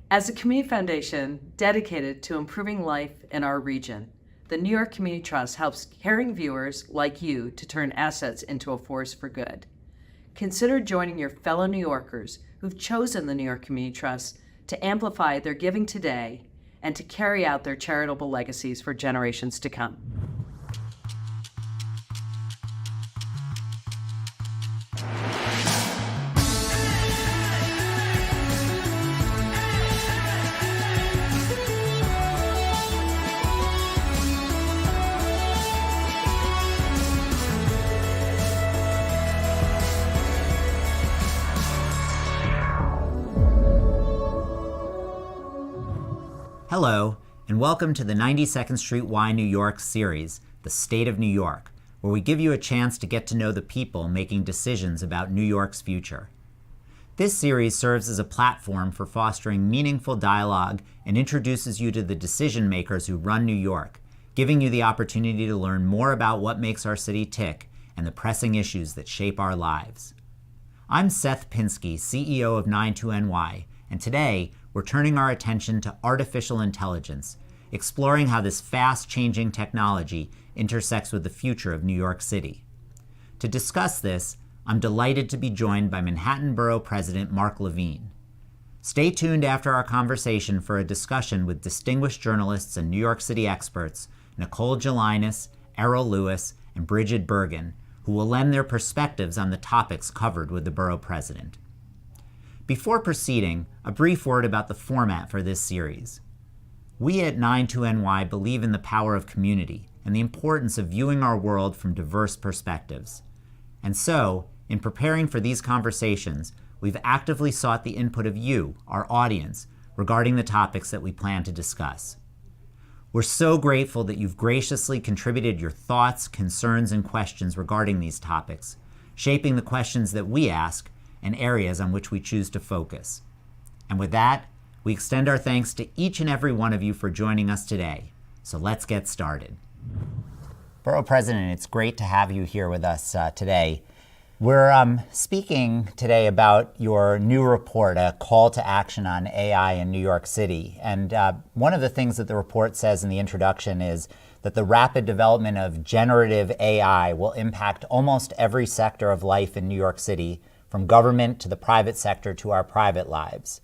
As a community foundation dedicated to improving life in our region, the New York Community Trust helps caring viewers like you to turn assets into a force for good. Consider joining your fellow New Yorkers who've chosen the New York Community Trust to amplify their giving today and to carry out their charitable legacies for generations to come. Hello, and welcome to the 92nd Street Y New York series, The State of New York, where we give you a chance to get to know the people making decisions about New York's future. This series serves as a platform for fostering meaningful dialogue and introduces you to the decision makers who run New York, giving you the opportunity to learn more about what makes our city tick and the pressing issues that shape our lives. I'm Seth Pinsky, CEO of 92NY, and today we're turning our attention to artificial intelligence, exploring how this fast-changing technology intersects with the future of New York City. To discuss this, I'm delighted to be joined by Manhattan Borough President Mark Levine. Stay tuned after our conversation for a discussion with distinguished journalists and New York City experts Nicole Gelinas, Errol Louis, and Brigid Bergin, who will lend their perspectives on the topics covered with the Borough President. Before proceeding, a brief word about the format for this series. We at 92NY believe in the power of community and the importance of viewing our world from diverse perspectives. And so, in preparing for these conversations, we've actively sought the input of you, our audience, regarding the topics that we plan to discuss. We're so grateful that you've graciously contributed your thoughts, concerns, and questions regarding these topics, shaping the questions that we ask and areas on which we choose to focus. And with that, we extend our thanks to each and every one of you for joining us today. So let's get started. Borough President, it's great to have you here with us today. We're speaking today about your new report, A Call to Action on AI in New York City. And one of the things that the report says in the introduction is that the rapid development of generative AI will impact almost every sector of life in New York City, from government to the private sector to our private lives.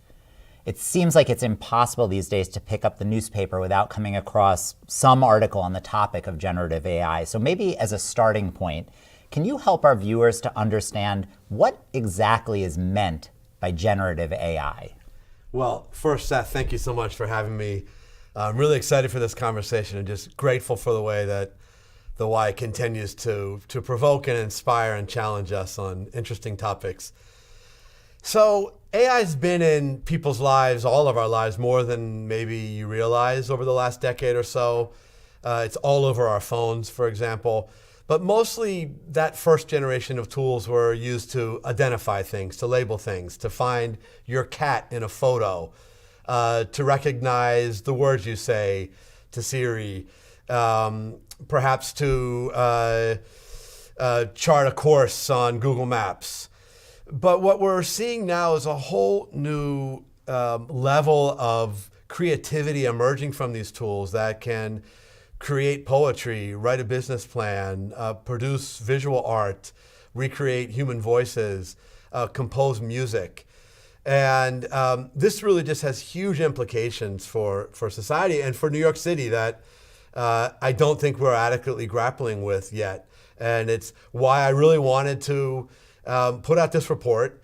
It seems like it's impossible these days to pick up the newspaper without coming across some article on the topic of generative AI. So maybe as a starting point, can you help our viewers to understand what exactly is meant by generative AI? Well, first, Seth, thank you so much for having me. I'm really excited for this conversation and just grateful for the way that the Y continues to provoke and inspire and challenge us on interesting topics. So AI has been in people's lives, all of our lives, more than maybe you realize over the last decade or so. It's all over our phones, for example. But mostly that first generation of tools were used to identify things, to label things, to find your cat in a photo, to recognize the words you say to Siri, perhaps to chart a course on Google Maps. But what we're seeing now is a whole new level of creativity emerging from these tools that can create poetry, write a business plan, produce visual art, recreate human voices, compose music. And this really just has huge implications for society and for New York City that I don't think we're adequately grappling with yet. And it's why I really wanted to put out this report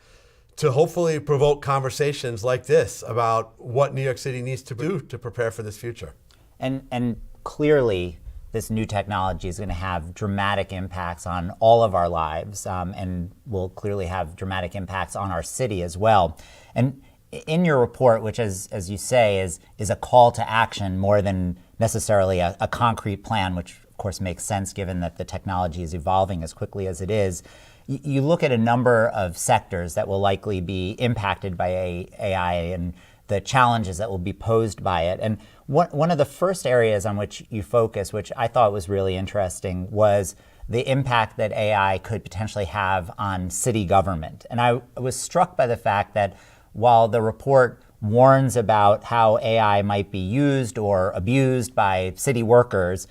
to hopefully provoke conversations like this about what New York City needs to do to prepare for this future. And clearly, this new technology is going to have dramatic impacts on all of our lives and will clearly have dramatic impacts on our city as well. And in your report, which as you say is a call to action more than necessarily a concrete plan, which of course makes sense given that the technology is evolving as quickly as it is, you look at a number of sectors that will likely be impacted by AI and the challenges that will be posed by it. And one of the first areas on which you focus, which I thought was really interesting, was the impact that AI could potentially have on city government. And I was struck by the fact that while the report warns about how AI might be used or abused by city workers,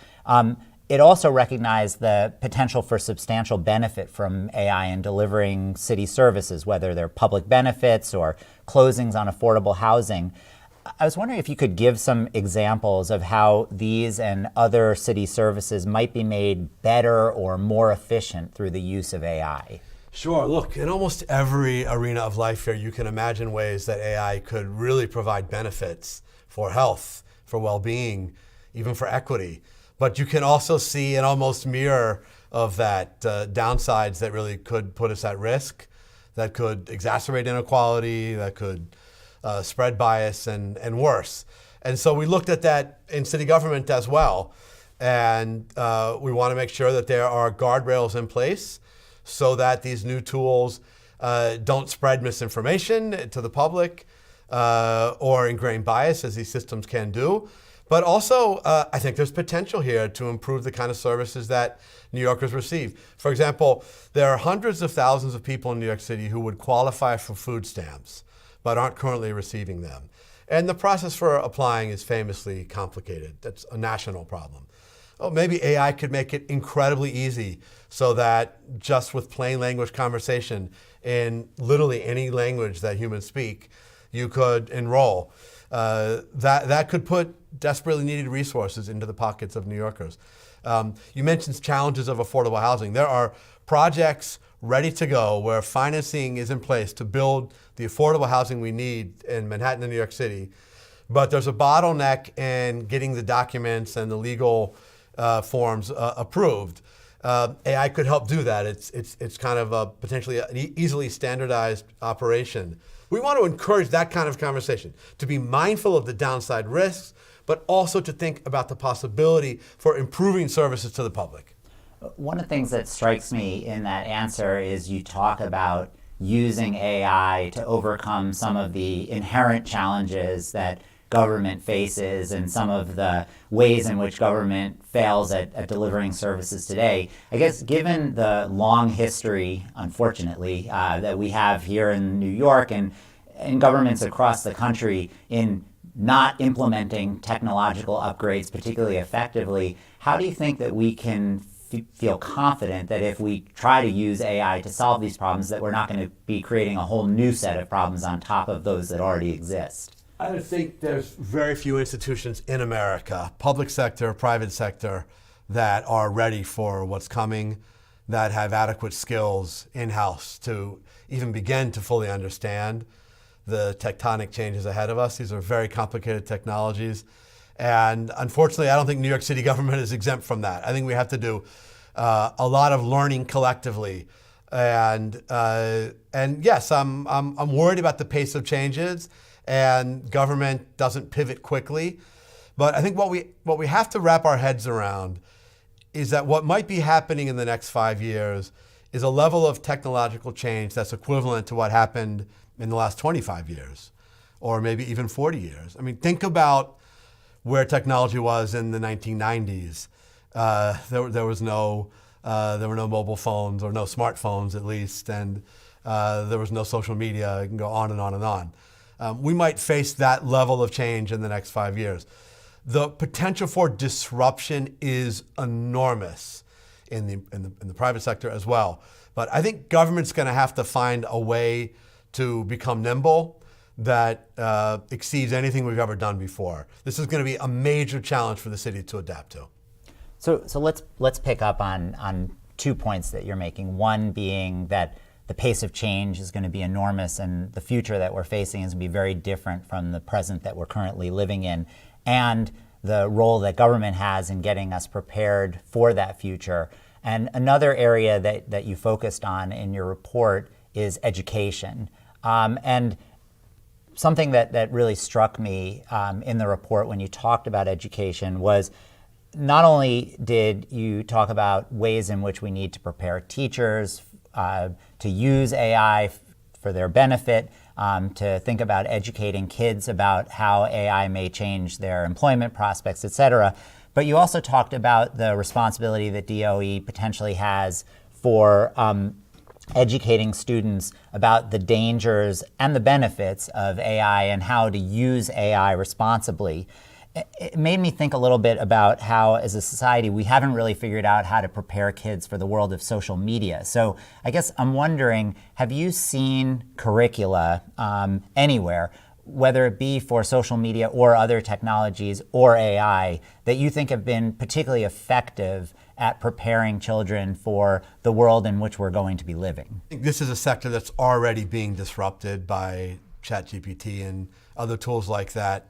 it also recognized the potential for substantial benefit from AI in delivering city services, whether they're public benefits or closings on affordable housing. I was wondering if you could give some examples of how these and other city services might be made better or more efficient through the use of AI. Sure. Look, in almost every arena of life here, you can imagine ways that AI could really provide benefits for health, for well-being, even for equity. But you can also see an almost mirror of that, downsides that really could put us at risk, that could exacerbate inequality, that could spread bias and worse. And so we looked at that in city government as well. And we want to make sure that there are guardrails in place so that these new tools don't spread misinformation to the public or ingrain bias, as these systems can do. But also, I think there's potential here to improve the kind of services that New Yorkers receive. For example, there are hundreds of thousands of people in New York City who would qualify for food stamps, but aren't currently receiving them. And the process for applying is famously complicated. That's a national problem. Oh, maybe AI could make it incredibly easy so that just with plain language conversation in literally any language that humans speak, you could enroll. That could put desperately needed resources into the pockets of New Yorkers. You mentioned challenges of affordable housing. There are projects ready to go where financing is in place to build the affordable housing we need in Manhattan and New York City. But there's a bottleneck in getting the documents and the legal forms approved. AI could help do that. It's kind of a potentially an easily standardized operation. We want to encourage that kind of conversation, to be mindful of the downside risks, but also to think about the possibility for improving services to the public. One of the things that strikes me in that answer is you talk about using AI to overcome some of the inherent challenges that government faces and some of the ways in which government fails at delivering services today. I guess given the long history, unfortunately, that we have here in New York and governments across the country in not implementing technological upgrades particularly effectively, how do you think that we can feel confident that if we try to use AI to solve these problems, that we're not going to be creating a whole new set of problems on top of those that already exist? I think there's very few institutions in America, public sector, private sector, that are ready for what's coming, that have adequate skills in-house to even begin to fully understand the tectonic changes ahead of us. These are very complicated technologies. And unfortunately, I don't think New York City government is exempt from that. I think we have to do a lot of learning collectively. And yes, I'm worried about the pace of changes, and government doesn't pivot quickly. But I think what we have to wrap our heads around is that what might be happening in the next 5 years is a level of technological change that's equivalent to what happened in the last 25 years, or maybe even 40 years. I mean, think about where technology was in the 1990s. There were no mobile phones, or no smartphones at least, and there was no social media. You can go on and on and on. We might face that level of change in the next 5 years. The potential for disruption is enormous in the private sector as well. But I think government's going to have to find a way to become nimble that exceeds anything we've ever done before. This is going to be a major challenge for the city to adapt to. So let's pick up on 2 points that you're making. One being that the pace of change is going to be enormous, and the future that we're facing is going to be very different from the present that we're currently living in, and the role that government has in getting us prepared for that future. And another area that you focused on in your report is education. And something that really struck me in the report when you talked about education was not only did you talk about ways in which we need to prepare teachers to use AI for their benefit, to think about educating kids about how AI may change their employment prospects, et cetera. But you also talked about the responsibility that DOE potentially has for educating students about the dangers and the benefits of AI and how to use AI responsibly. It made me think a little bit about how, as a society, we haven't really figured out how to prepare kids for the world of social media. So I guess I'm wondering, have you seen curricula anywhere, whether it be for social media or other technologies or AI, that you think have been particularly effective at preparing children for the world in which we're going to be living? I think this is a sector that's already being disrupted by ChatGPT and other tools like that.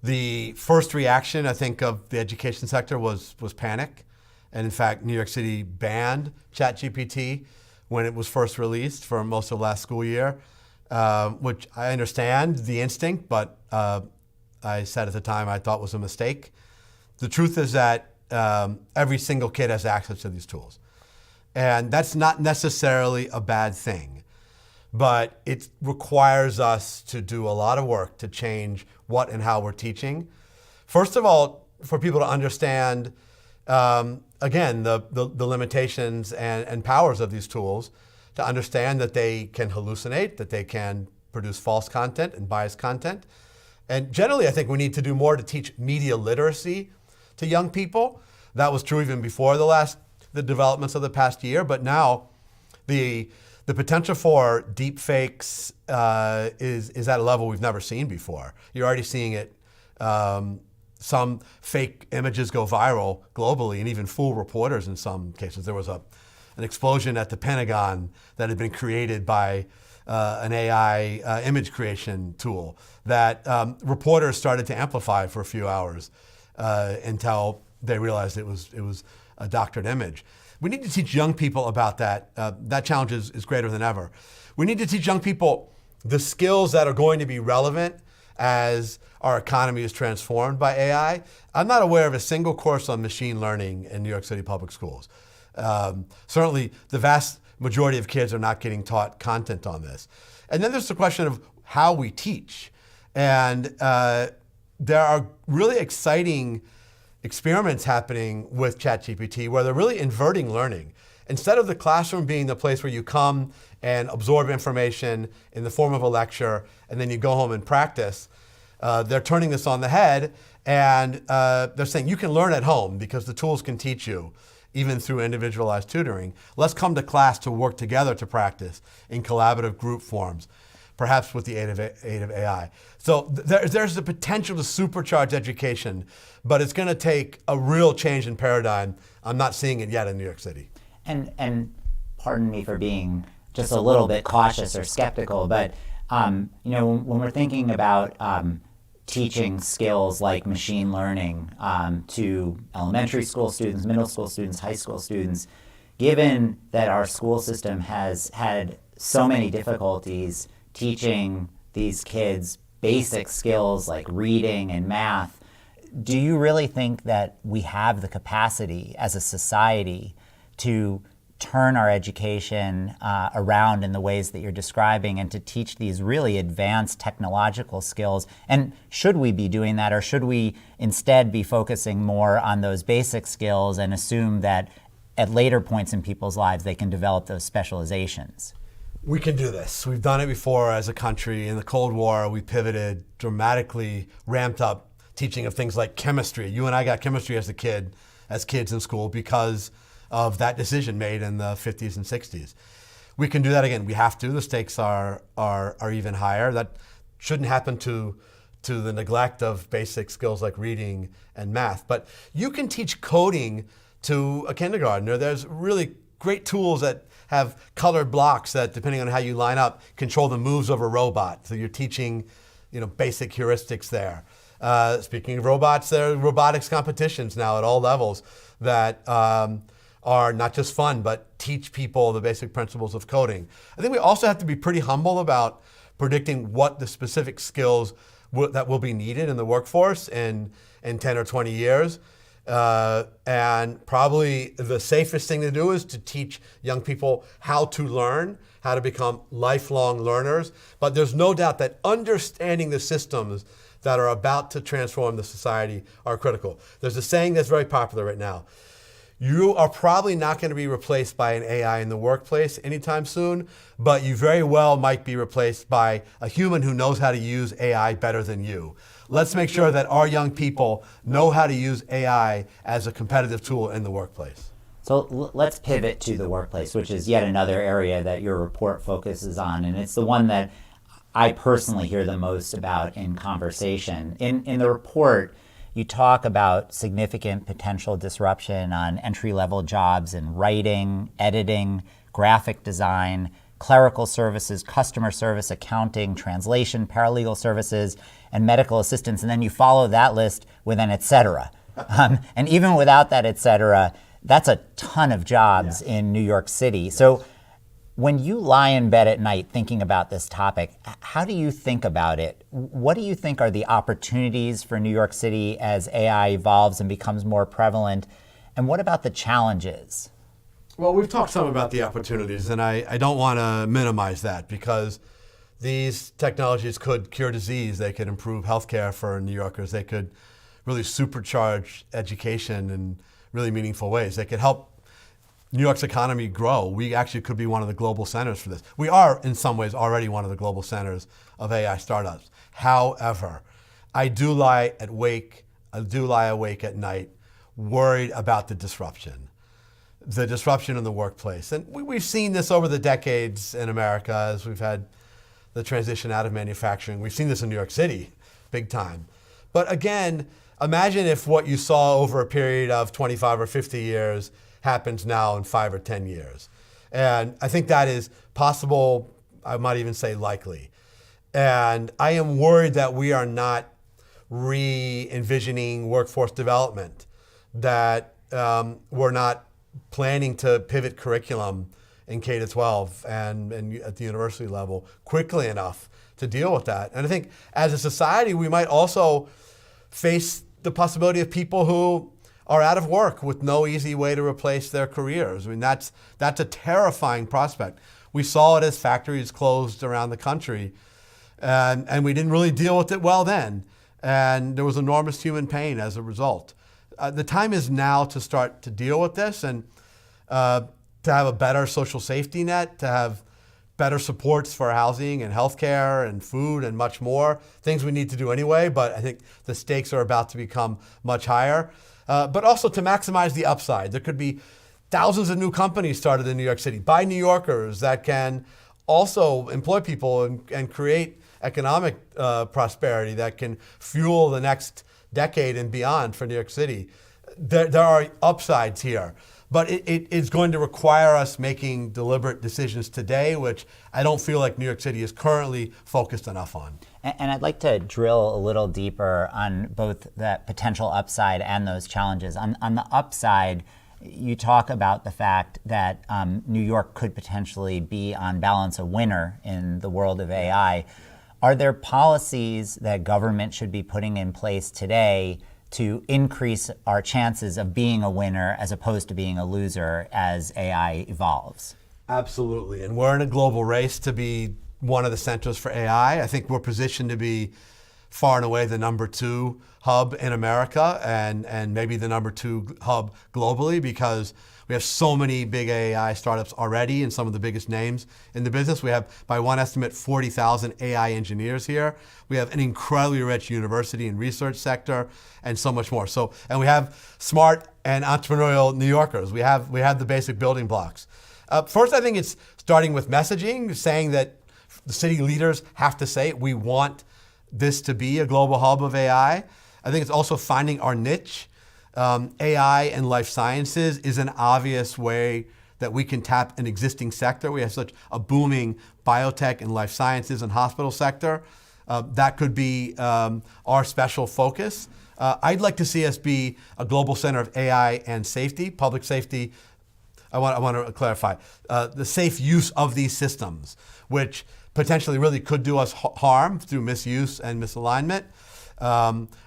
The first reaction, I think, of the education sector was panic. And in fact, New York City banned ChatGPT when it was first released for most of last school year, which I understand the instinct, but I said at the time I thought was a mistake. The truth is that every single kid has access to these tools. And that's not necessarily a bad thing, but it requires us to do a lot of work to change what and how we're teaching. First of all, for people to understand, again, the limitations and powers of these tools, to understand that they can hallucinate, that they can produce false content and biased content. And generally, I think we need to do more to teach media literacy to young people. That was true even before the developments of the past year, but now the potential for deep fakes is at a level we've never seen before. You're already seeing it. Some fake images go viral globally and even fool reporters in some cases. There was an explosion at the Pentagon that had been created by an AI image creation tool that reporters started to amplify for a few hours until they realized it was a doctored image. We need to teach young people about that. That challenge is greater than ever. We need to teach young people the skills that are going to be relevant as our economy is transformed by AI. I'm not aware of a single course on machine learning in New York City public schools. Certainly, the vast majority of kids are not getting taught content on this. And then there's the question of how we teach. And there are really exciting experiments happening with ChatGPT where they're really inverting learning. Instead of the classroom being the place where you come and absorb information in the form of a lecture and then you go home and practice, they're turning this on the head and they're saying you can learn at home because the tools can teach you, even through individualized tutoring. Let's come to class to work together to practice in collaborative group forms, perhaps with the aid of AI. So there's the potential to supercharge education, but it's going to take a real change in paradigm. I'm not seeing it yet in New York City. And pardon me for being just a little bit cautious or skeptical, but when we're thinking about teaching skills like machine learning to elementary school students, middle school students, high school students, given that our school system has had so many difficulties teaching these kids basic skills like reading and math, do you really think that we have the capacity as a society to turn our education around in the ways that you're describing and to teach these really advanced technological skills? And should we be doing that, or should we instead be focusing more on those basic skills and assume that at later points in people's lives they can develop those specializations? We can do this. We've done it before as a country. In the Cold War, we pivoted, dramatically ramped up teaching of things like chemistry. You and I got chemistry as kids in school because of that decision made in the 50s and 60s. We can do that again. We have to. The stakes are even higher. That shouldn't happen to the neglect of basic skills like reading and math. But you can teach coding to a kindergartner. There's really great tools that have colored blocks that, depending on how you line up, control the moves of a robot. So you're teaching, basic heuristics there. Speaking of robots, there are robotics competitions now at all levels that are not just fun, but teach people the basic principles of coding. I think we also have to be pretty humble about predicting what the specific skills that will be needed in the workforce in 10 or 20 years. And probably the safest thing to do is to teach young people how to learn, how to become lifelong learners. But there's no doubt that understanding the systems that are about to transform the society are critical. There's a saying that's very popular right now. You are probably not going to be replaced by an AI in the workplace anytime soon, but you very well might be replaced by a human who knows how to use AI better than you. Let's make sure that our young people know how to use AI as a competitive tool in the workplace. So let's pivot to the workplace, which is yet another area that your report focuses on, and it's the one that I personally hear the most about in conversation. In the report, you talk about significant potential disruption on entry-level jobs in writing, editing, graphic design, clerical services, customer service, accounting, translation, paralegal services, and medical assistance. And then you follow that list with an et cetera. And even without that et cetera, that's a ton of jobs in New York City. Yes. So when you lie in bed at night thinking about this topic, how do you think about it? What do you think are the opportunities for New York City as AI evolves and becomes more prevalent? And what about the challenges? Well, we've talked some about the opportunities, and I don't want to minimize that, because these technologies could cure disease. They could improve healthcare for New Yorkers. They could really supercharge education in really meaningful ways. They could help New York's economy grow. We actually could be one of the global centers for this. We are, in some ways, already one of the global centers of AI startups. However, I do lie awake at night, worried about the disruption in the workplace. And we've seen this over the decades in America as we've had the transition out of manufacturing. We've seen this in New York City, big time. But again, imagine if what you saw over a period of 25 or 50 years happens now in 5 or 10 years. And I think that is possible, I might even say likely. And I am worried that we are not re-envisioning workforce development, that we're not planning to pivot curriculum in K-12 and at the university level quickly enough to deal with that. And I think as a society, we might also face the possibility of people who are out of work with no easy way to replace their careers. I mean, that's a terrifying prospect. We saw it as factories closed around the country, and we didn't really deal with it well then. And there was enormous human pain as a result. The time is now to start to deal with this and to have a better social safety net, to have better supports for housing and healthcare and food and much more. Things we need to do anyway, but I think the stakes are about to become much higher. But also to maximize the upside. There could be thousands of new companies started in New York City by New Yorkers that can also employ people and create economic prosperity that can fuel the next decade and beyond for New York City. There are upsides here, but it is going to require us making deliberate decisions today, which I don't feel like New York City is currently focused enough on. And I'd like to drill a little deeper on both that potential upside and those challenges. On the upside, you talk about the fact that New York could potentially be, on balance, a winner in the world of AI. Are there policies that government should be putting in place today to increase our chances of being a winner as opposed to being a loser as AI evolves? Absolutely. And we're in a global race to be one of the centers for AI. I think we're positioned to be far and away the number 2 hub in America and maybe the number 2 hub globally, because we have so many big AI startups already and some of the biggest names in the business. We have, by one estimate, 40,000 AI engineers here. We have an incredibly rich university and research sector and so much more. And we have smart and entrepreneurial New Yorkers. We have the basic building blocks. First, I think it's starting with messaging, saying that the city leaders have to say we want this to be a global hub of AI. I think it's also finding our niche. AI and life sciences is an obvious way that we can tap an existing sector. We have such a booming biotech and life sciences and hospital sector. That could be our special focus. I'd like to see us be a global center of AI and safety, public safety. I want to clarify the safe use of these systems, which potentially really could do us harm through misuse and misalignment.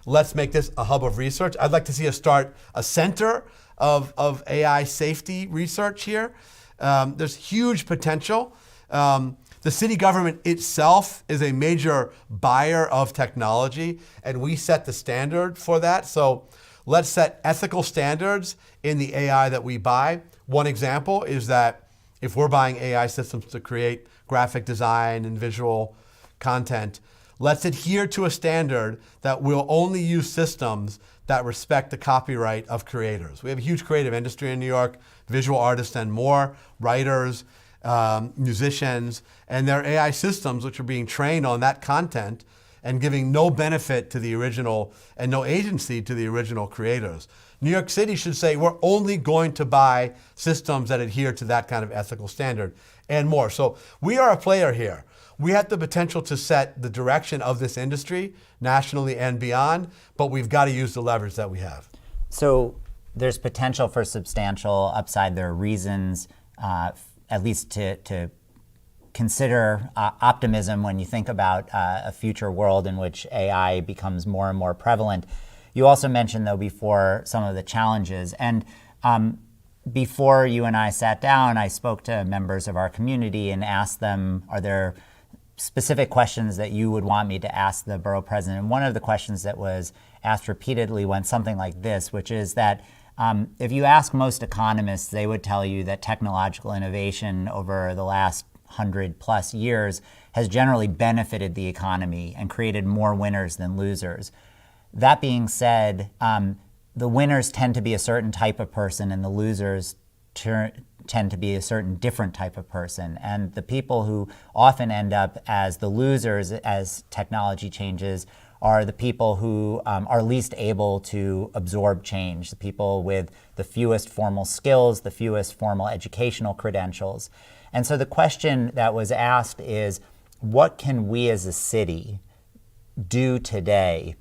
Let's make this a hub of research. I'd like to see us start a center of AI safety research here. There's huge potential. The city government itself is a major buyer of technology, and we set the standard for that. So let's set ethical standards in the AI that we buy. One example is that if we're buying AI systems to create graphic design and visual content, let's adhere to a standard that will only use systems that respect the copyright of creators. We have a huge creative industry in New York, visual artists and more, writers, musicians, and their AI systems which are being trained on that content and giving no benefit to the original and no agency to the original creators. New York City should say we're only going to buy systems that adhere to that kind of ethical standard and more. So we are a player here. We have the potential to set the direction of this industry nationally and beyond, but we've got to use the leverage that we have. So there's potential for substantial upside. There are reasons, at least to consider optimism when you think about a future world in which AI becomes more and more prevalent. You also mentioned, though, before some of the challenges. And before you and I sat down, I spoke to members of our community and asked them, are there specific questions that you would want me to ask the borough president? And one of the questions that was asked repeatedly went something like this, which is that if you ask most economists, they would tell you that technological innovation over the last 100+ years has generally benefited the economy and created more winners than losers. That being said, the winners tend to be a certain type of person and the losers tend to be a certain different type of person. And the people who often end up as the losers as technology changes are the people who are least able to absorb change, the people with the fewest formal skills, the fewest formal educational credentials. And so the question that was asked is, what can we as a city do today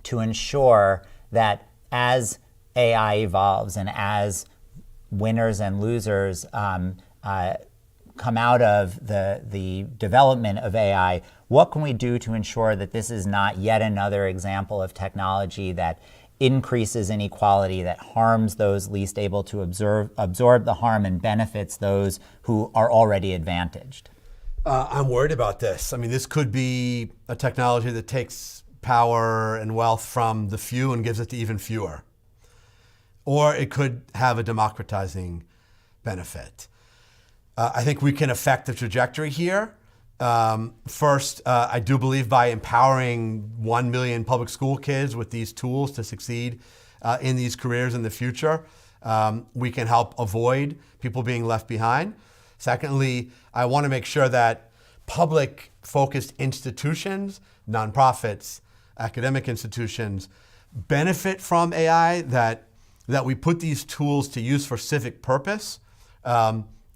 to ensure that as AI evolves and as winners and losers come out of the development of AI, what can we do to ensure that this is not yet another example of technology that increases inequality, that harms those least able to absorb the harm and benefits those who are already advantaged? I'm worried about this. I mean, this could be a technology that takes power and wealth from the few and gives it to even fewer. Or it could have a democratizing benefit. I think we can affect the trajectory here. First, I do believe by empowering 1 million public school kids with these tools to succeed in these careers in the future, we can help avoid people being left behind. Secondly, I want to make sure that public-focused institutions, nonprofits, academic institutions benefit from AI, that we put these tools to use for civic purpose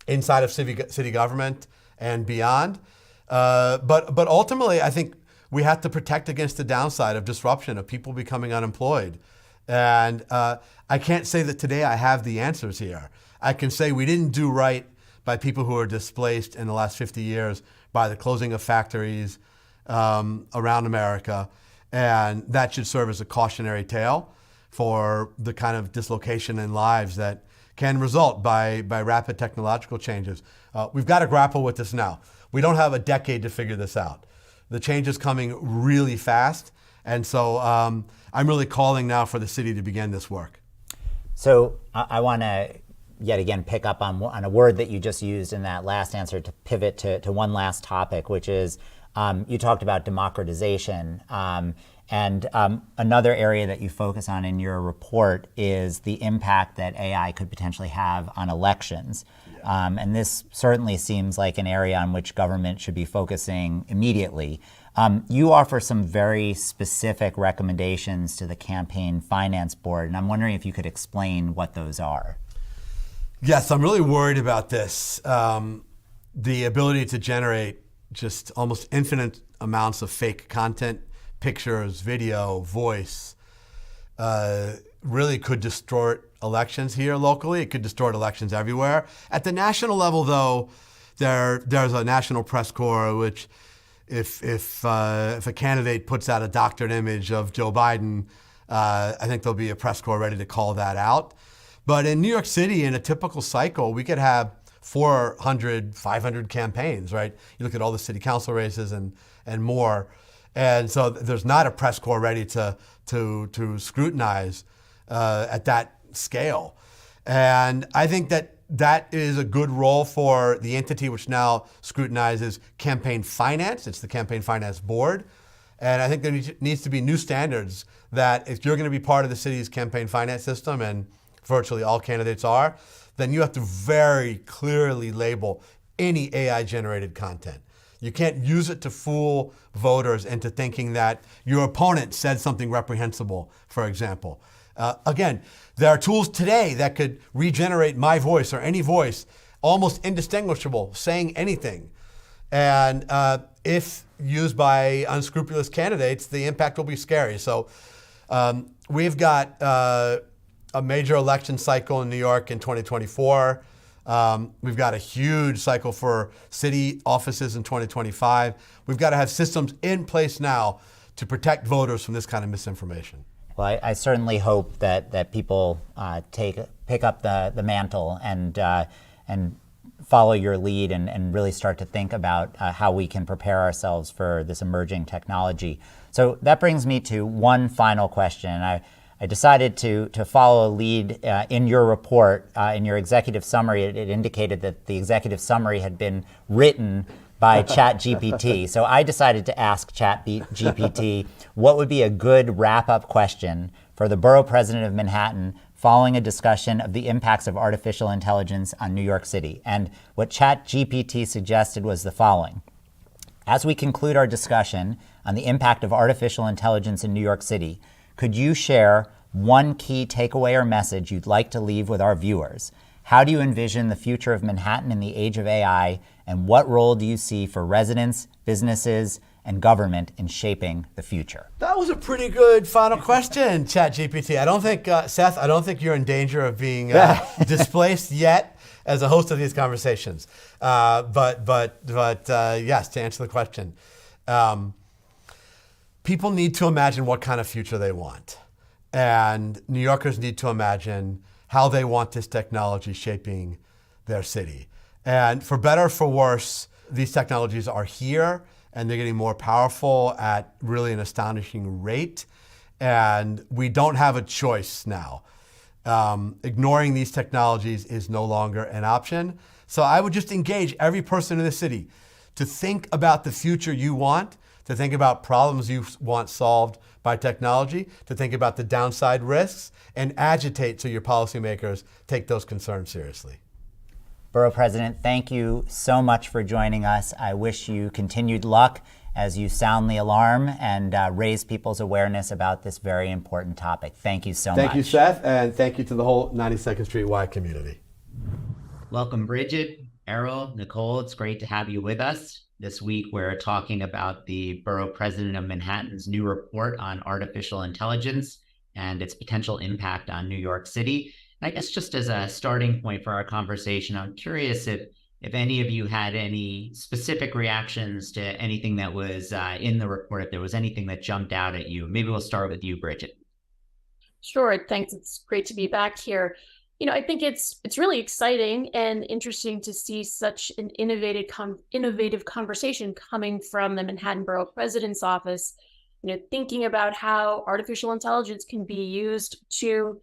inside of city government and beyond. But ultimately, I think we have to protect against the downside of disruption, of people becoming unemployed. And I can't say that today I have the answers here. I can say we didn't do right by people who are displaced in the last 50 years by the closing of factories around America. And that should serve as a cautionary tale for the kind of dislocation in lives that can result by rapid technological changes. We've got to grapple with this now. We don't have a decade to figure this out. The change is coming really fast. And so I'm really calling now for the city to begin this work. So I want to yet again pick up on a word that you just used in that last answer to pivot to one last topic, which is you talked about democratization. And another area that you focus on in your report is the impact that AI could potentially have on elections. And this certainly seems like an area on which government should be focusing immediately. You offer some very specific recommendations to the Campaign Finance Board, and I'm wondering if you could explain what those are. Yes, I'm really worried about this. The ability to generate just almost infinite amounts of fake content, pictures, video, voice, really could distort elections here locally. It could distort elections everywhere. At the national level, though, there's a national press corps which, if a candidate puts out a doctored image of Joe Biden, I think there'll be a press corps ready to call that out. But in New York City, in a typical cycle, we could have 400, 500 campaigns, right? You look at all the city council races and more. And so there's not a press corps ready to scrutinize at that scale. And I think that is a good role for the entity which now scrutinizes campaign finance. It's the Campaign Finance Board. And I think there needs to be new standards that if you're going to be part of the city's campaign finance system, and virtually all candidates are, then you have to very clearly label any AI-generated content. You can't use it to fool voters into thinking that your opponent said something reprehensible, for example. Again, there are tools today that could regenerate my voice or any voice, almost indistinguishable, saying anything. And if used by unscrupulous candidates, the impact will be scary. So we've got a major election cycle in New York in 2024. We've got a huge cycle for city offices in 2025. We've got to have systems in place now to protect voters from this kind of misinformation. Well, I certainly hope that people pick up the mantle and follow your lead and really start to think about how we can prepare ourselves for this emerging technology. So that brings me to one final question. I decided to follow a lead in your report. In your executive summary, it indicated that the executive summary had been written by ChatGPT. So I decided to ask ChatGPT what would be a good wrap-up question for the Borough President of Manhattan following a discussion of the impacts of artificial intelligence on New York City. And what ChatGPT suggested was the following. As we conclude our discussion on the impact of artificial intelligence in New York City, could you share one key takeaway or message you'd like to leave with our viewers? How do you envision the future of Manhattan in the age of AI, and what role do you see for residents, businesses, and government in shaping the future? That was a pretty good final question, ChatGPT. I don't think, Seth, I don't think you're in danger of being displaced yet as a host of these conversations. But yes, to answer the question, people need to imagine what kind of future they want. And New Yorkers need to imagine how they want this technology shaping their city. And for better or for worse, these technologies are here and they're getting more powerful at really an astonishing rate. And we don't have a choice now. Ignoring these technologies is no longer an option. So I would just engage every person in the city to think about the future you want, to think about problems you want solved by technology, to think about the downside risks, and agitate so your policymakers take those concerns seriously. Borough President, thank you so much for joining us. I wish you continued luck as you sound the alarm and raise people's awareness about this very important topic. Thank you so much. Thank you, Seth, and thank you to the whole 92nd Street Y community. Welcome, Brigid, Errol, Nicole. It's great to have you with us. This week, we're talking about the Borough President of Manhattan's new report on artificial intelligence and its potential impact on New York City. I guess just as a starting point for our conversation, I'm curious if any of you had any specific reactions to anything that was in the report, if there was anything that jumped out at you. Maybe we'll start with you, Brigid. Sure, thanks. It's great to be back here. I think it's really exciting and interesting to see such an innovative conversation coming from the Manhattan Borough President's office, thinking about how artificial intelligence can be used to,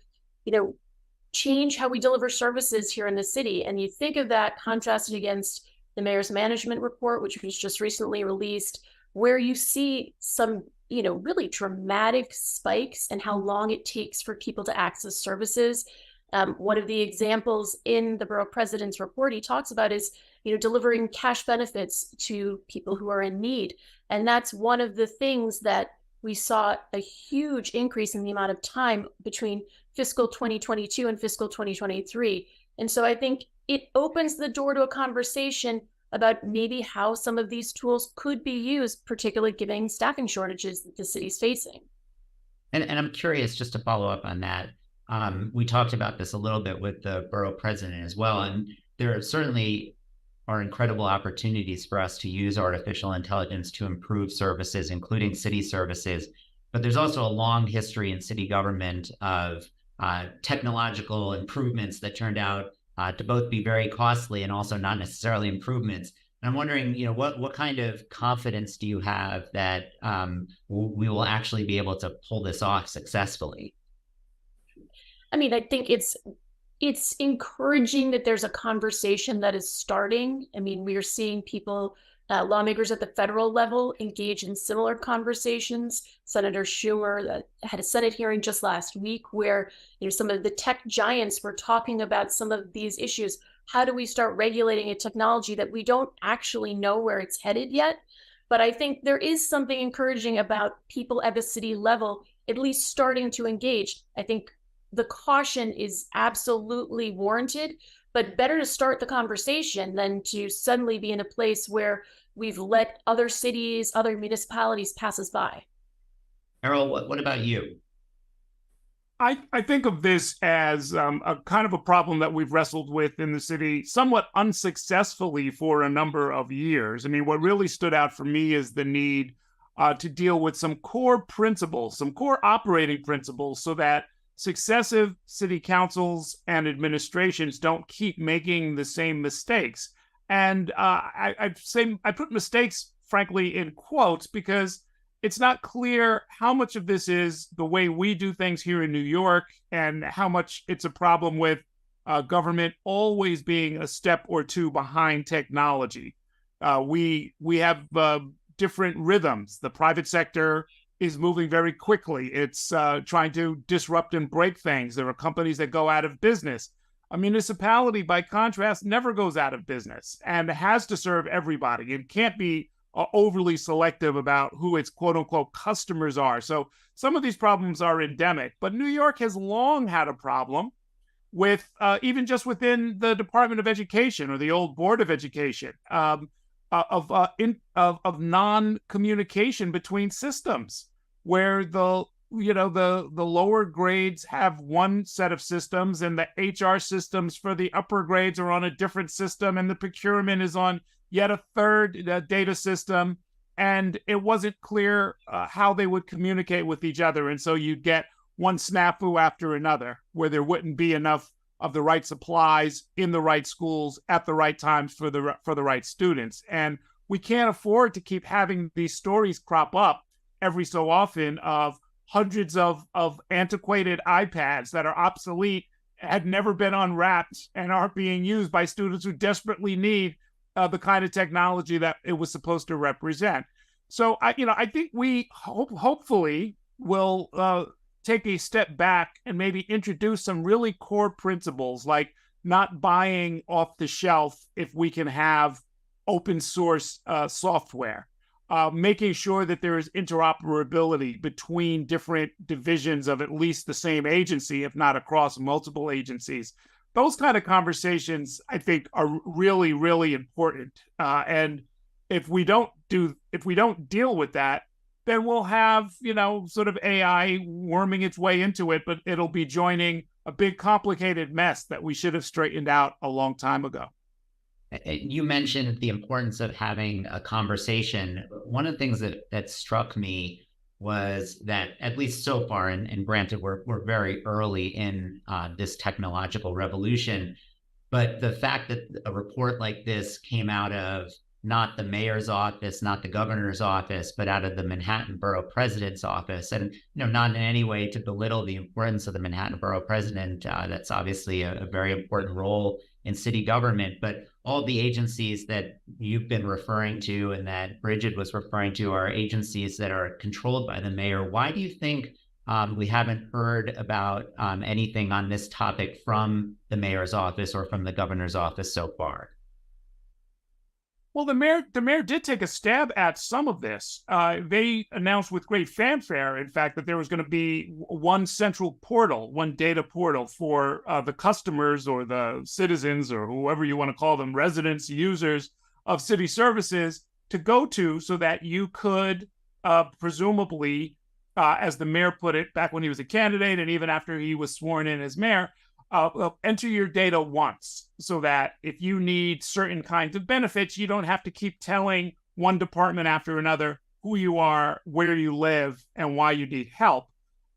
change how we deliver services here in the city. And you think of that contrasted against the mayor's management report, which was just recently released, where you see some, really dramatic spikes in how long it takes for people to access services. One of the examples in the Borough President's report he talks about is, delivering cash benefits to people who are in need. And that's one of the things that we saw a huge increase in the amount of time between fiscal 2022 and fiscal 2023. And so I think it opens the door to a conversation about maybe how some of these tools could be used, particularly given staffing shortages that the city's facing. And I'm curious, just to follow up on that, we talked about this a little bit with the borough president as well, and there certainly are incredible opportunities for us to use artificial intelligence to improve services, including city services. But there's also a long history in city government of technological improvements that turned out to both be very costly and also not necessarily improvements. And I'm wondering, what kind of confidence do you have that we will actually be able to pull this off successfully? I mean, I think it's encouraging that there's a conversation that is starting. I mean, we are seeing people, lawmakers at the federal level engage in similar conversations. Senator Schumer had a Senate hearing just last week where, some of the tech giants were talking about some of these issues. How do we start regulating a technology that we don't actually know where it's headed yet? But I think there is something encouraging about people at the city level at least starting to engage. I think the caution is absolutely warranted, but better to start the conversation than to suddenly be in a place where we've let other cities, other municipalities pass us by. Errol, what about you? I think of this as a kind of a problem that we've wrestled with in the city somewhat unsuccessfully for a number of years. I mean, what really stood out for me is the need to deal with some core principles, some core operating principles, so that successive city councils and administrations don't keep making the same mistakes. And I put mistakes, frankly, in quotes, because it's not clear how much of this is the way we do things here in New York and how much it's a problem with government always being a step or two behind technology. We have different rhythms. The private sector is moving very quickly. It's trying to disrupt and break things. There are companies that go out of business. A municipality, by contrast, never goes out of business and has to serve everybody. It can't be overly selective about who its quote unquote customers are. So some of these problems are endemic, but New York has long had a problem with even just within the Department of Education or the old Board of Education of non-communication between systems, where the lower grades have one set of systems and the HR systems for the upper grades are on a different system, and the procurement is on yet a third data system, and it wasn't clear how they would communicate with each other. And so you'd get one snafu after another, where there wouldn't be enough of the right supplies in the right schools at the right times for the right students. And we can't afford to keep having these stories crop up every so often of hundreds of antiquated iPads that are obsolete, had never been unwrapped, and aren't being used by students who desperately need the kind of technology that it was supposed to represent. So I think we hopefully will take a step back and maybe introduce some really core principles, like not buying off the shelf if we can have open source software, making sure that there is interoperability between different divisions of at least the same agency, if not across multiple agencies. Those kind of conversations, I think, are really, really important. And if we don't deal with that, then we'll have, sort of AI worming its way into it, but it'll be joining a big, complicated mess that we should have straightened out a long time ago. You mentioned the importance of having a conversation. One of the things that struck me was that, at least so far, and granted, we're very early in this technological revolution, but the fact that a report like this came out of not the mayor's office, not the governor's office, but out of the Manhattan Borough President's office, and not in any way to belittle the importance of the Manhattan Borough President. That's obviously a very important role in city government, but all the agencies that you've been referring to and that Brigid was referring to are agencies that are controlled by the mayor. Why do you think we haven't heard about anything on this topic from the mayor's office or from the governor's office so far? Well, the mayor did take a stab at some of this. They announced with great fanfare, in fact, that there was going to be one central portal, one data portal for the customers or the citizens or whoever you want to call them, residents, users of city services, to go to, so that you could presumably, as the mayor put it back when he was a candidate and even after he was sworn in as mayor, enter your data once, so that if you need certain kinds of benefits, you don't have to keep telling one department after another who you are, where you live, and why you need help.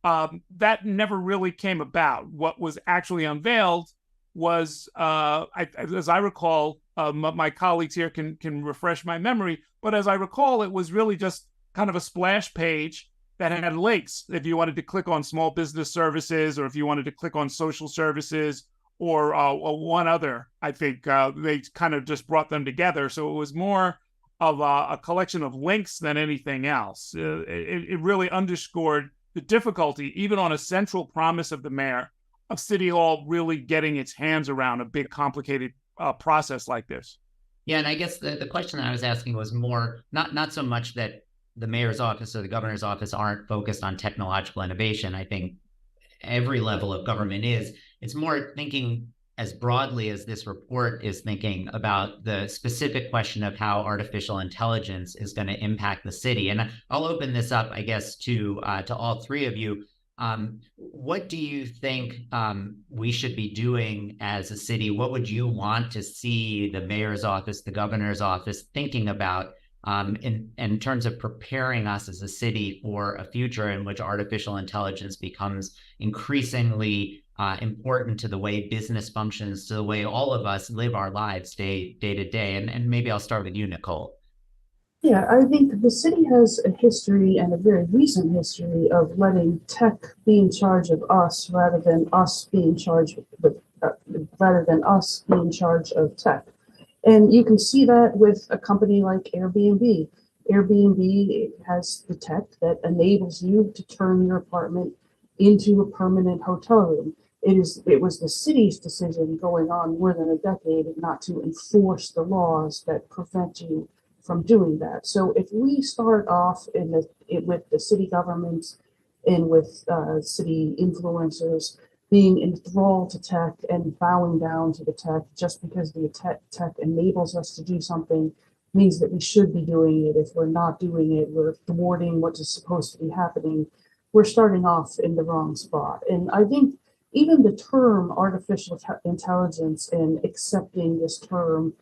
That never really came about. What was actually unveiled was, as I recall, my colleagues here can refresh my memory, but as I recall, it was really just kind of a splash page that had links if you wanted to click on small business services, or if you wanted to click on social services, or one other. I think they kind of just brought them together. So it was more of a collection of links than anything else. It really underscored the difficulty, even on a central promise of the mayor, of City Hall really getting its hands around a big, complicated process like this. Yeah, and I guess the question that I was asking was more not so much that the mayor's office or the governor's office aren't focused on technological innovation. I think every level of government is. It's more thinking as broadly as this report is thinking about the specific question of how artificial intelligence is going to impact the city. And I'll open this up, I guess, to all three of you. What do you think we should be doing as a city? What would you want to see the mayor's office, the governor's office thinking about in terms of preparing us as a city for a future in which artificial intelligence becomes increasingly important to the way business functions, to the way all of us live our lives day to day? And maybe I'll start with you, Nicole. Yeah, I think the city has a history, and a very recent history, of letting tech be in charge of us rather than us being charged of tech. And you can see that with a company like Airbnb. Airbnb has the tech that enables you to turn your apartment into a permanent hotel room. It was the city's decision going on more than a decade not to enforce the laws that prevent you from doing that. So if we start off with the city government and with city influencers being enthralled to tech and bowing down to the tech just because the tech enables us to do something means that we should be doing it. If we're not doing it, we're thwarting what is supposed to be happening. We're starting off in the wrong spot. And I think even the term artificial intelligence and accepting this term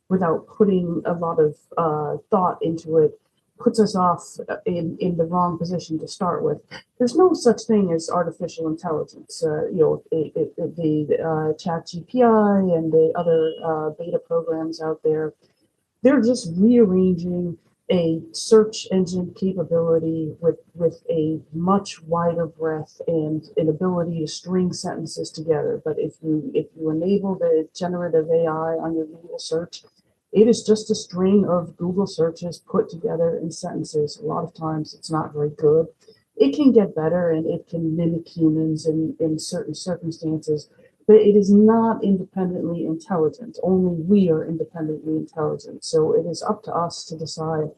without putting a lot of thought into it puts us off in the wrong position to start with. There's no such thing as artificial intelligence. The Chat GPI and the other beta programs out there, they're just rearranging a search engine capability with a much wider breadth and an ability to string sentences together. But if you enable the generative AI on your Google search, it is just a string of Google searches put together in sentences. A lot of times it's not very good. It can get better and it can mimic humans in certain circumstances, but it is not independently intelligent. Only we are independently intelligent. So it is up to us to decide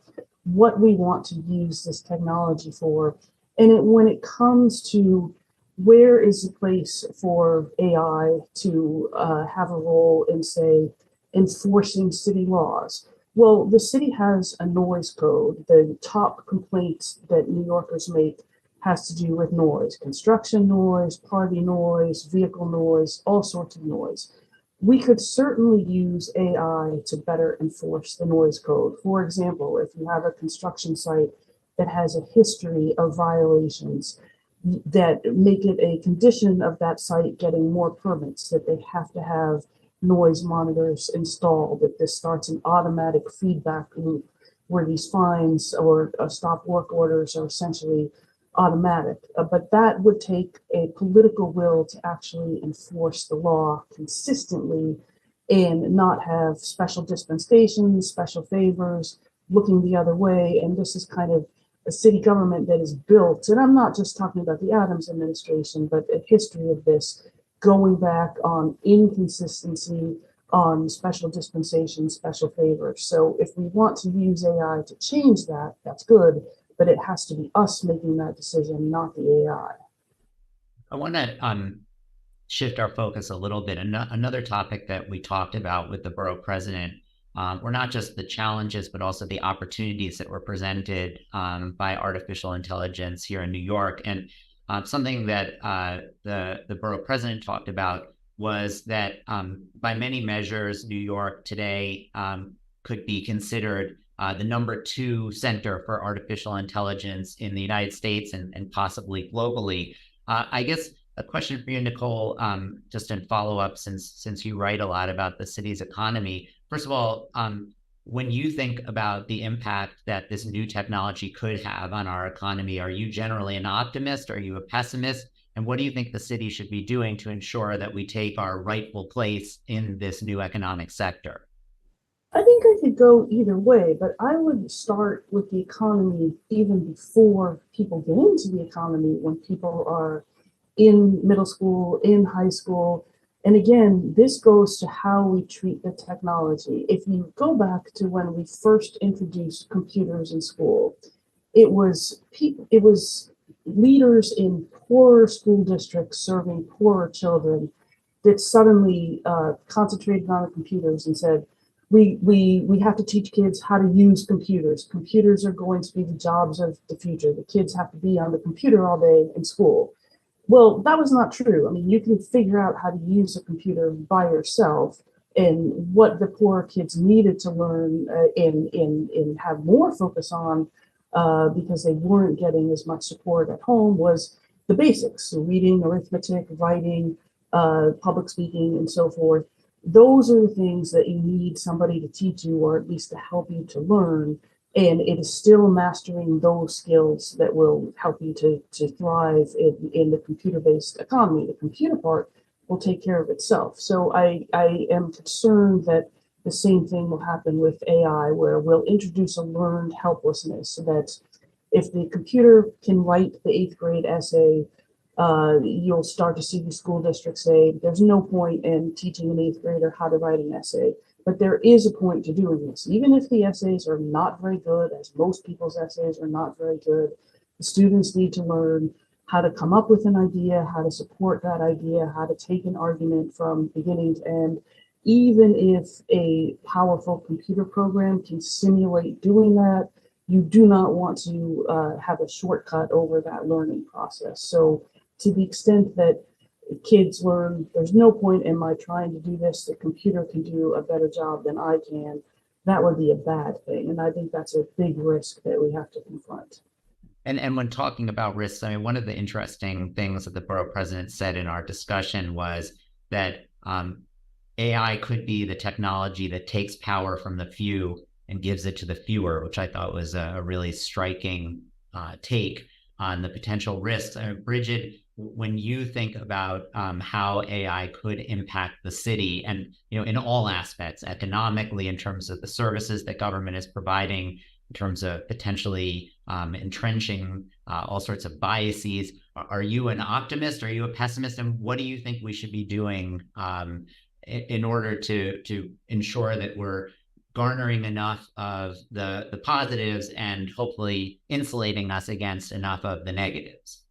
what we want to use this technology for. And when it comes to where is the place for AI to have a role in, say, enforcing city laws? Well, the city has a noise code. The top complaints that New Yorkers make has to do with noise: construction noise, party noise, vehicle noise, all sorts of noise. We could certainly use AI to better enforce the noise code. For example, if you have a construction site that has a history of violations that make it a condition of that site getting more permits, that they have to have noise monitors installed, that this starts an automatic feedback loop where these fines or stop work orders are essentially automatic. But that would take a political will to actually enforce the law consistently and not have special dispensations, special favors, looking the other way. And this is kind of a city government that is built, and I'm not just talking about the Adams administration, but a history of this going back on inconsistency, on special dispensations, special favors. So if we want to use AI to change that, that's good, but it has to be us making that decision, not the AI. I want to shift our focus a little bit. Another topic that we talked about with the borough president were not just the challenges, but also the opportunities that were presented by artificial intelligence here in New York. And something that the borough president talked about was that by many measures, New York today could be considered the #2 center for artificial intelligence in the United States and possibly globally. I guess a question for you, Nicole, just in follow-up, since you write a lot about the city's economy. First of all, when you think about the impact that this new technology could have on our economy, are you generally an optimist? Are you a pessimist? And what do you think the city should be doing to ensure that we take our rightful place in this new economic sector? I think I could go either way, but I would start with the economy even before people get into the economy, when people are in middle school, in high school. And again, this goes to how we treat the technology. If you go back to when we first introduced computers in school, it was leaders in poorer school districts serving poorer children that suddenly concentrated on the computers and said, we have to teach kids how to use computers. Computers are going to be the jobs of the future. The kids have to be on the computer all day in school. Well, that was not true. I mean, you can figure out how to use a computer by yourself, and what the poorer kids needed to learn and have more focus on, because they weren't getting as much support at home, was the basics: so reading, arithmetic, writing, public speaking, and so forth. Those are the things that you need somebody to teach you, or at least to help you to learn. And it is still mastering those skills that will help you to thrive in the computer-based economy. The computer part will take care of itself. So I am concerned that the same thing will happen with AI, where we'll introduce a learned helplessness, so that if the computer can write the 8th grade essay, you'll start to see the school districts say, there's no point in teaching an 8th grader how to write an essay. But there is a point to doing this. Even if the essays are not very good, as most people's essays are not very good, the students need to learn how to come up with an idea, how to support that idea, how to take an argument from beginning to end. Even if a powerful computer program can simulate doing that, you do not want to have a shortcut over that learning process. So to the extent that kids learn, there's no point in my trying to do this, the computer can do a better job than I can, that would be a bad thing. And I think that's a big risk that we have to confront. And when talking about risks, I mean, one of the interesting things that the borough president said in our discussion was that AI could be the technology that takes power from the few and gives it to the fewer, which I thought was a really striking take on the potential risks. Brigid, when you think about how AI could impact the city, and in all aspects, economically, in terms of the services that government is providing, in terms of potentially entrenching all sorts of biases, are you an optimist? Are you a pessimist? And what do you think we should be doing in order to ensure that we're garnering enough of the positives and hopefully insulating us against enough of the negatives?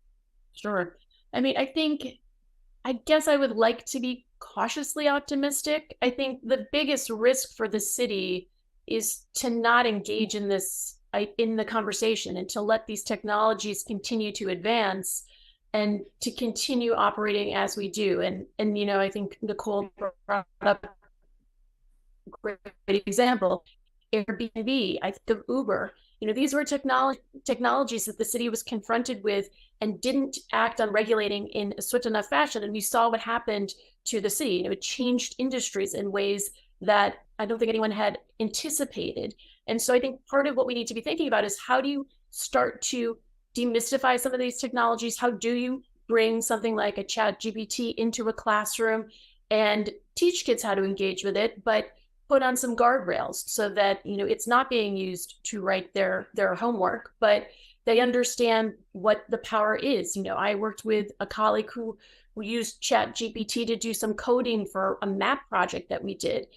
Sure. I mean, I guess I would like to be cautiously optimistic. I think the biggest risk for the city is to not engage in the conversation, and to let these technologies continue to advance and to continue operating as we do. And I think Nicole brought up a great example. Airbnb, I think of Uber. These were technologies that the city was confronted with and didn't act on regulating in a swift enough fashion. And we saw what happened to the city. It changed industries in ways that I don't think anyone had anticipated. And so I think part of what we need to be thinking about is, how do you start to demystify some of these technologies? How do you bring something like a ChatGPT into a classroom and teach kids how to engage with it, but put on some guardrails so that it's not being used to write their homework, but they understand what the power is. I worked with a colleague who used ChatGPT to do some coding for a map project that we did.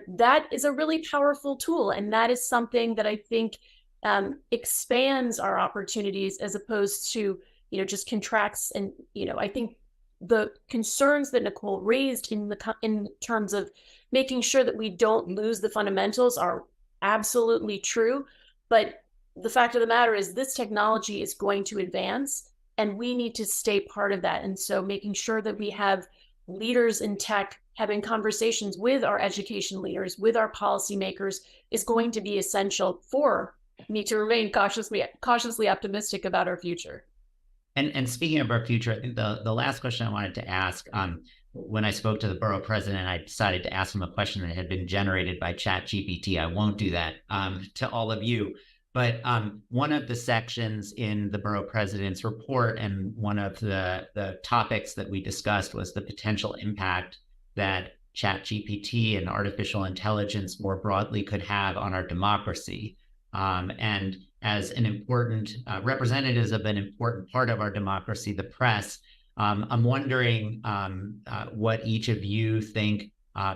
That is a really powerful tool, and that is something that I think expands our opportunities, as opposed to just contracts. And I think the concerns that Nicole raised in terms of making sure that we don't lose the fundamentals are absolutely true. But the fact of the matter is, this technology is going to advance, and we need to stay part of that. And so making sure that we have leaders in tech having conversations with our education leaders, with our policymakers, is going to be essential for me to remain cautiously optimistic about our future. And speaking of our future, I think the last question I wanted to ask, when I spoke to the borough president, I decided to ask him a question that had been generated by ChatGPT. I won't do that to all of you. But one of the sections in the borough president's report, and one of the topics that we discussed, was the potential impact that ChatGPT and artificial intelligence more broadly could have on our democracy. And as an important representatives of an important part of our democracy, the press, I'm wondering what each of you think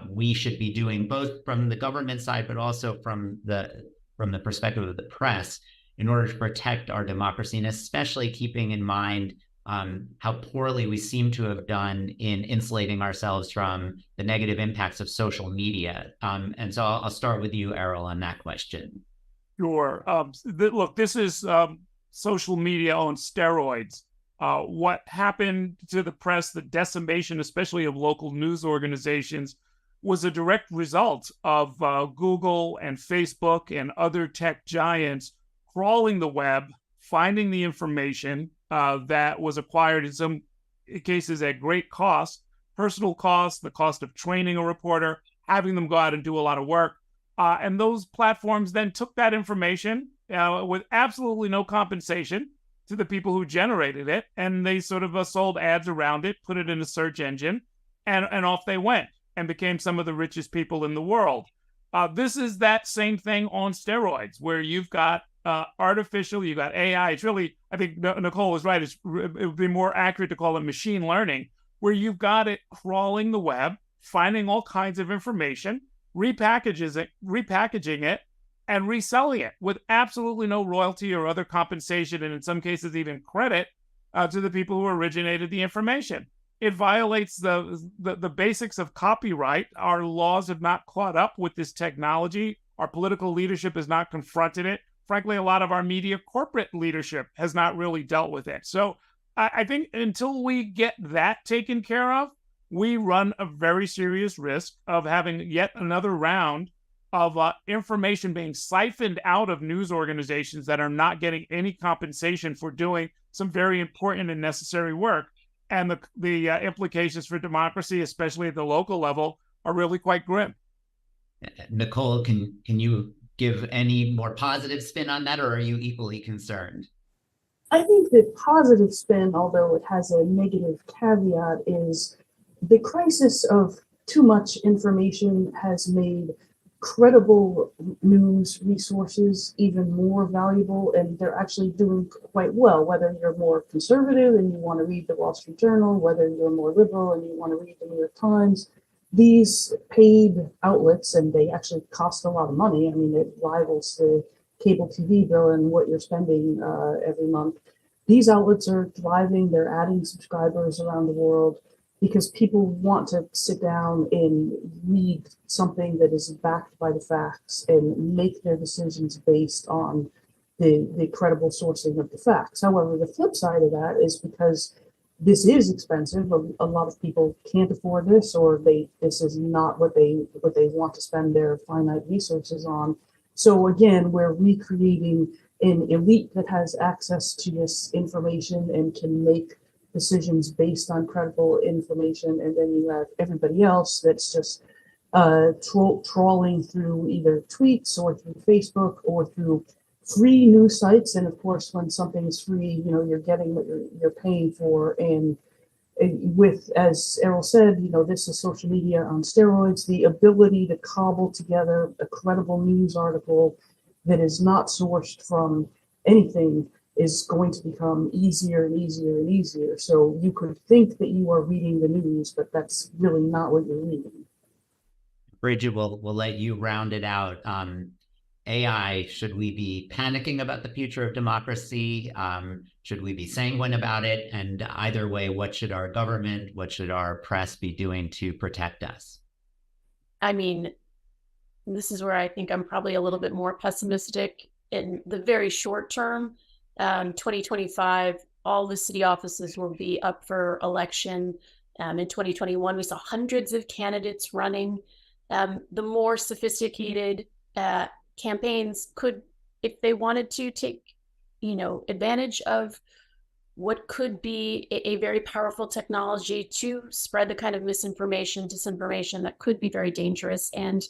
we should be doing, both from the government side, but also from the perspective of the press, in order to protect our democracy, and especially keeping in mind how poorly we seem to have done in insulating ourselves from the negative impacts of social media. And so I'll start with you, Errol, on that question. Sure. Look, this is social media on steroids. What happened to the press, the decimation, especially of local news organizations, was a direct result of Google and Facebook and other tech giants crawling the web, finding the information that was acquired in some cases at great cost, personal cost, the cost of training a reporter, having them go out and do a lot of work. And those platforms then took that information with absolutely no compensation to the people who generated it, and they sort of sold ads around it, put it in a search engine, and off they went and became some of the richest people in the world. This is that same thing on steroids, where you've got artificial, you've got AI. It's really, I think Nicole was right, it would be more accurate to call it machine learning, where you've got it crawling the web, finding all kinds of information, repackaging it, and reselling it with absolutely no royalty or other compensation, and in some cases even credit to the people who originated the information. It violates the basics of copyright. Our laws have not caught up with this technology. Our political leadership has not confronted it. Frankly, a lot of our media corporate leadership has not really dealt with it. So I think until we get that taken care of, we run a very serious risk of having yet another round of information being siphoned out of news organizations that are not getting any compensation for doing some very important and necessary work. And the implications for democracy, especially at the local level, are really quite grim. Nicole, can you give any more positive spin on that, or are you equally concerned? I think the positive spin, although it has a negative caveat, is the crisis of too much information has made credible news resources even more valuable, and they're actually doing quite well. Whether you're more conservative and you want to read the Wall Street Journal, whether you're more liberal and you want to read the New York Times, these paid outlets, and they actually cost a lot of money. I mean, it rivals the cable TV bill and what you're spending every month. These outlets are thriving. They're adding subscribers around the world because people want to sit down and read something that is backed by the facts and make their decisions based on the credible sourcing of the facts. However, the flip side of that is because this is expensive. A lot of people can't afford this, or this is not what they want to spend their finite resources on. So again, we're recreating an elite that has access to this information and can make decisions based on credible information, and then you have everybody else that's just trawling through either tweets or through Facebook or through free news sites. And of course, when something is free, you're getting what you're paying for. And with, as Errol said, this is social media on steroids. The ability to cobble together a credible news article that is not sourced from anything is going to become easier and easier and easier. So you could think that you are reading the news, but that's really not what you're reading. Brigid, we'll let you round it out. AI, should we be panicking about the future of democracy? Should we be sanguine about it? And either way, what should our government, what should our press be doing to protect us? I mean, this is where I think I'm probably a little bit more pessimistic in the very short term. 2025, all the city offices will be up for election. In 2021, we saw hundreds of candidates running. The more sophisticated campaigns could, if they wanted to, take advantage of what could be a very powerful technology to spread the kind of misinformation, disinformation that could be very dangerous. And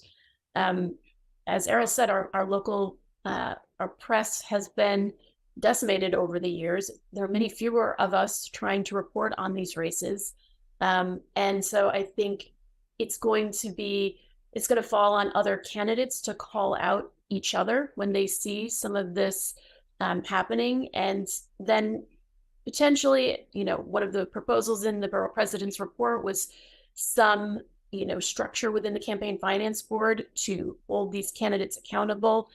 as Errol said, our local our press has been decimated over the years. There are many fewer of us trying to report on these races. And so I think it's going to fall on other candidates to call out each other when they see some of this happening. And then potentially, one of the proposals in the Borough President's report was some, structure within the Campaign Finance Board to hold these candidates accountable.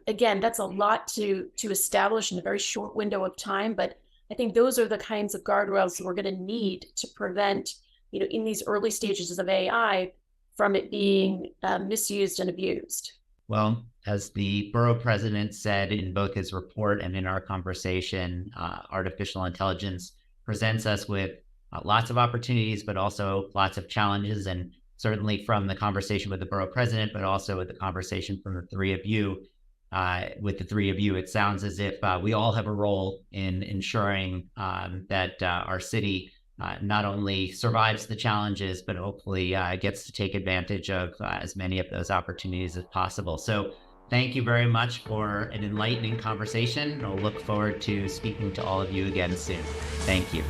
Again, that's a lot to establish in a very short window of time, but I think those are the kinds of guardrails that we're going to need to prevent, in these early stages of AI, from it being misused and abused. Well, as the borough president said in both his report and in our conversation, artificial intelligence presents us with lots of opportunities, but also lots of challenges. And certainly from the conversation with the borough president, but also with the conversation from the three of you, it sounds as if we all have a role in ensuring that our city not only survives the challenges, but hopefully gets to take advantage of as many of those opportunities as possible. So thank you very much for an enlightening conversation. I'll look forward to speaking to all of you again soon. Thank you.